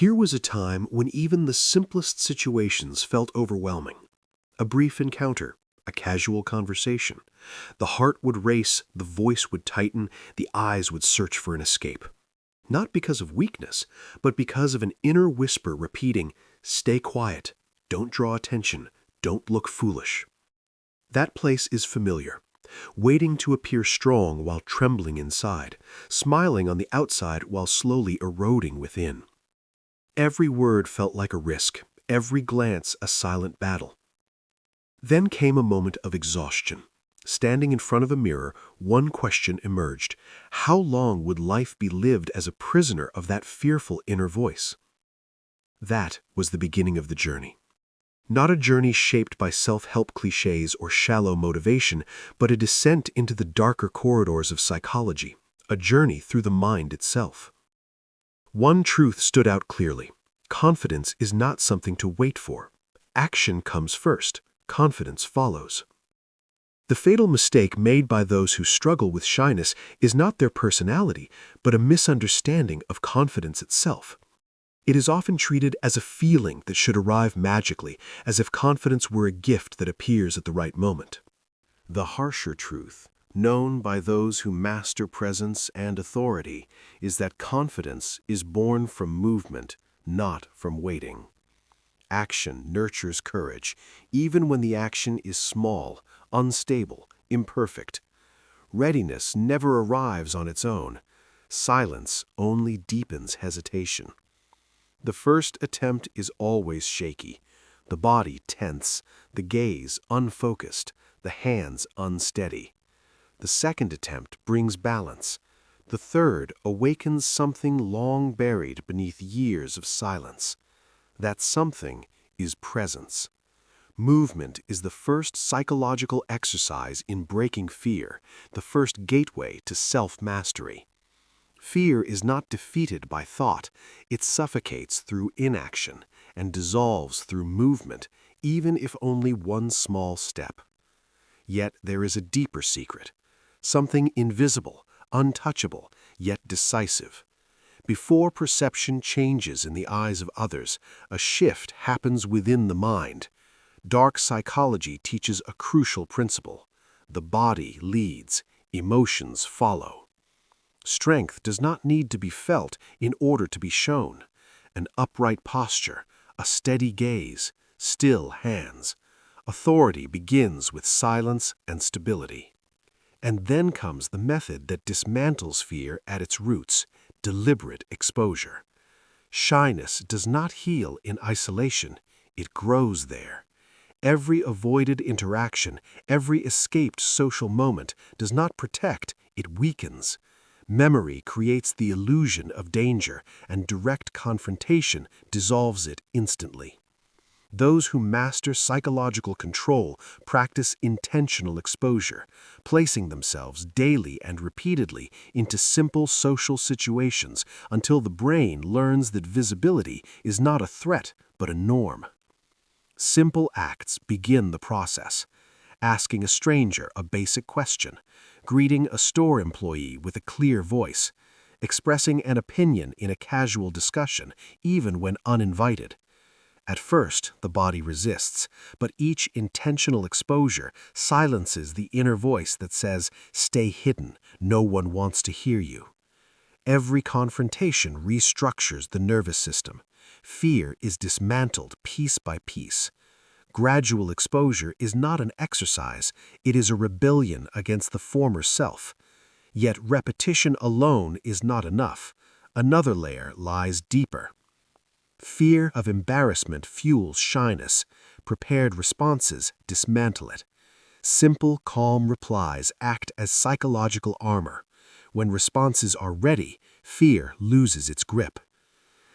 Here was a time when even the simplest situations felt overwhelming. A brief encounter, a casual conversation. The heart would race, the voice would tighten, the eyes would search for an escape. Not because of weakness, but because of an inner whisper repeating, "Stay quiet, don't draw attention, don't look foolish." That place is familiar, waiting to appear strong while trembling inside, smiling on the outside while slowly eroding within. Every word felt like a risk, every glance a silent battle. Then came a moment of exhaustion. Standing in front of a mirror, one question emerged. How long would life be lived as a prisoner of that fearful inner voice? That was the beginning of the journey. Not a journey shaped by self-help clichés or shallow motivation, but a descent into the darker corridors of psychology, a journey through the mind itself. One truth stood out clearly. Confidence is not something to wait for. Action comes first. Confidence follows. The fatal mistake made by those who struggle with shyness is not their personality, but a misunderstanding of confidence itself. It is often treated as a feeling that should arrive magically, as if confidence were a gift that appears at the right moment. The harsher truth, known by those who master presence and authority, is that confidence is born from movement, not from waiting. Action nurtures courage, even when the action is small, unstable, imperfect. Readiness never arrives on its own. Silence only deepens hesitation. The first attempt is always shaky, the body tense, the gaze unfocused, the hands unsteady. The second attempt brings balance. The third awakens something long buried beneath years of silence. That something is presence. Movement is the first psychological exercise in breaking fear, the first gateway to self-mastery. Fear is not defeated by thought, it suffocates through inaction and dissolves through movement, even if only one small step. Yet there is a deeper secret, something invisible, untouchable, yet decisive. Before perception changes in the eyes of others, a shift happens within the mind. Dark psychology teaches a crucial principle. The body leads, emotions follow. Strength does not need to be felt in order to be shown. An upright posture, a steady gaze, still hands. Authority begins with silence and stability. And then comes the method that dismantles fear at its roots, deliberate exposure. Shyness does not heal in isolation, it grows there. Every avoided interaction, every escaped social moment does not protect, it weakens. Memory creates the illusion of danger, and direct confrontation dissolves it instantly. Those who master psychological control practice intentional exposure, placing themselves daily and repeatedly into simple social situations until the brain learns that visibility is not a threat but a norm. Simple acts begin the process. Asking a stranger a basic question, greeting a store employee with a clear voice, expressing an opinion in a casual discussion, even when uninvited. At first, the body resists, but each intentional exposure silences the inner voice that says, "Stay hidden, no one wants to hear you." Every confrontation restructures the nervous system. Fear is dismantled piece by piece. Gradual exposure is not an exercise, it is a rebellion against the former self. Yet repetition alone is not enough. Another layer lies deeper. Fear of embarrassment fuels shyness. Prepared responses dismantle it. Simple, calm replies act as psychological armor. When responses are ready, fear loses its grip.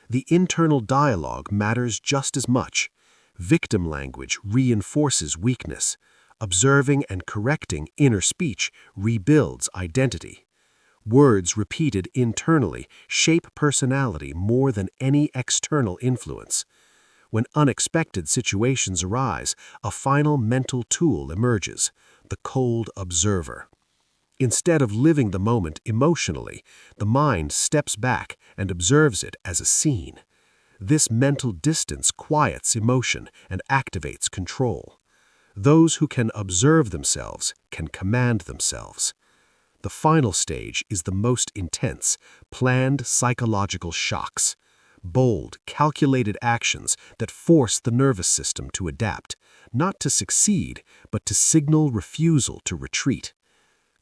The internal dialogue matters just as much. Victim language reinforces weakness. Observing and correcting inner speech rebuilds identity. Words repeated internally shape personality more than any external influence. When unexpected situations arise, a final mental tool emerges, the cold observer. Instead of living the moment emotionally, the mind steps back and observes it as a scene. This mental distance quiets emotion and activates control. Those who can observe themselves can command themselves. The final stage is the most intense, planned psychological shocks. Bold, calculated actions that force the nervous system to adapt, not to succeed, but to signal refusal to retreat.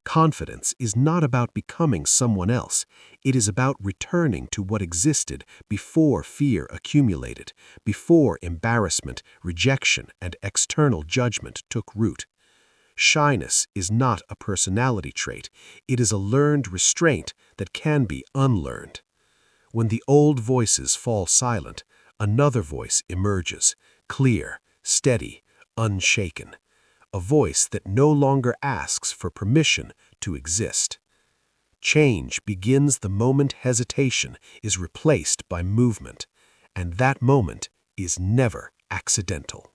Confidence is not about becoming someone else. It is about returning to what existed before fear accumulated, before embarrassment, rejection, and external judgment took root. Shyness is not a personality trait. It is a learned restraint that can be unlearned. When the old voices fall silent, another voice emerges, clear, steady, unshaken. A voice that no longer asks for permission to exist. Change begins the moment hesitation is replaced by movement, and that moment is never accidental.